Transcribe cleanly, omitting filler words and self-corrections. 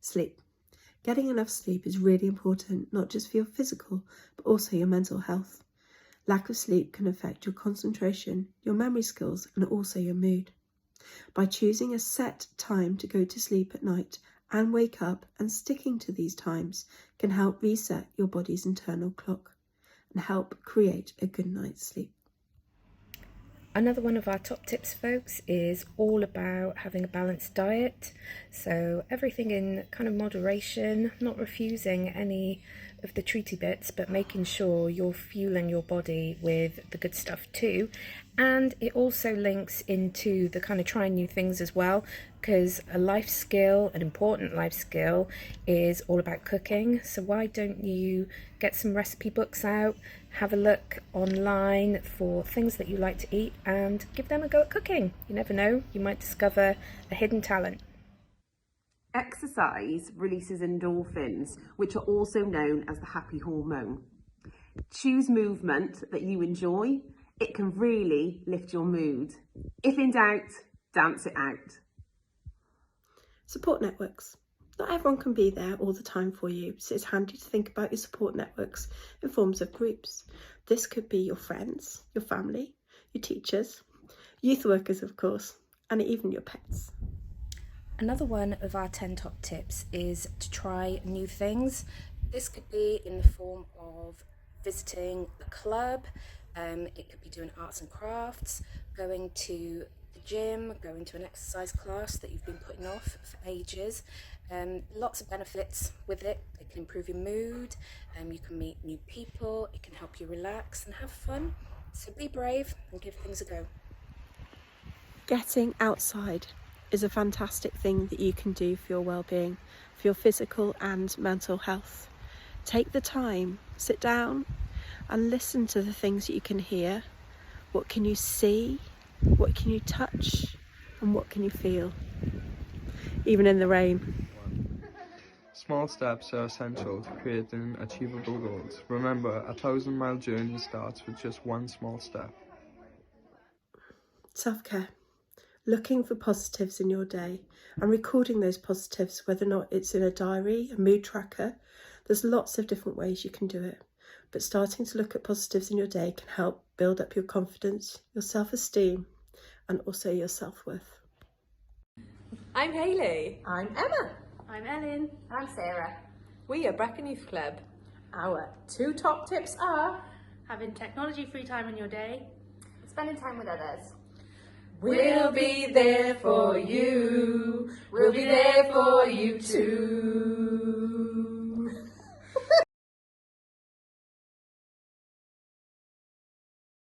Sleep. Getting enough sleep is really important, not just for your physical, but also your mental health. Lack of sleep can affect your concentration, your memory skills, and also your mood. By choosing a set time to go to sleep at night and wake up, and sticking to these times can help reset your body's internal clock and help create a good night's sleep. Another one of our top tips, folks, is all about having a balanced diet. So everything in kind of moderation, not refusing any of the treaty bits, but making sure you're fueling your body with the good stuff too. And it also links into the kind of trying new things as well, because a life skill, an important life skill, is all about cooking. So why don't you get some recipe books out, have a look online for things that you like to eat, and give them a go at cooking. You never know, you might discover a hidden talent. Exercise releases endorphins, which are also known as the happy hormone. Choose movement that you enjoy. It can really lift your mood. If in doubt, dance it out. Support networks. Not everyone can be there all the time for you, so it's handy to think about your support networks in forms of groups. This could be your friends, your family, your teachers, youth workers of course, and even your pets. Another one of our 10 top tips is to try new things. This could be in the form of visiting a club, it could be doing arts and crafts, going to the gym, going to an exercise class that you've been putting off for ages. Lots of benefits with it. It can improve your mood, you can meet new people, it can help you relax and have fun. So be brave and give things a go. Getting outside is a fantastic thing that you can do for your well-being, for your physical and mental health. Take the time, sit down and listen to the things that you can hear. What can you see? What can you touch? And what can you feel? Even in the rain. Small steps are essential to creating achievable goals. Remember, a 1,000-mile journey starts with just one small step. Self-care. Looking for positives in your day and recording those positives, whether or not it's in a diary, a mood tracker. There's lots of different ways you can do it, but starting to look at positives in your day can help build up your confidence, your self-esteem, and also your self-worth. I'm Hayley. I'm Emma. I'm Ellen. I'm Sarah. We are Brecon Youth Club. Our 2 top tips are having technology-free time in your day, spending time with others. We'll be there for you. We'll be there for you too.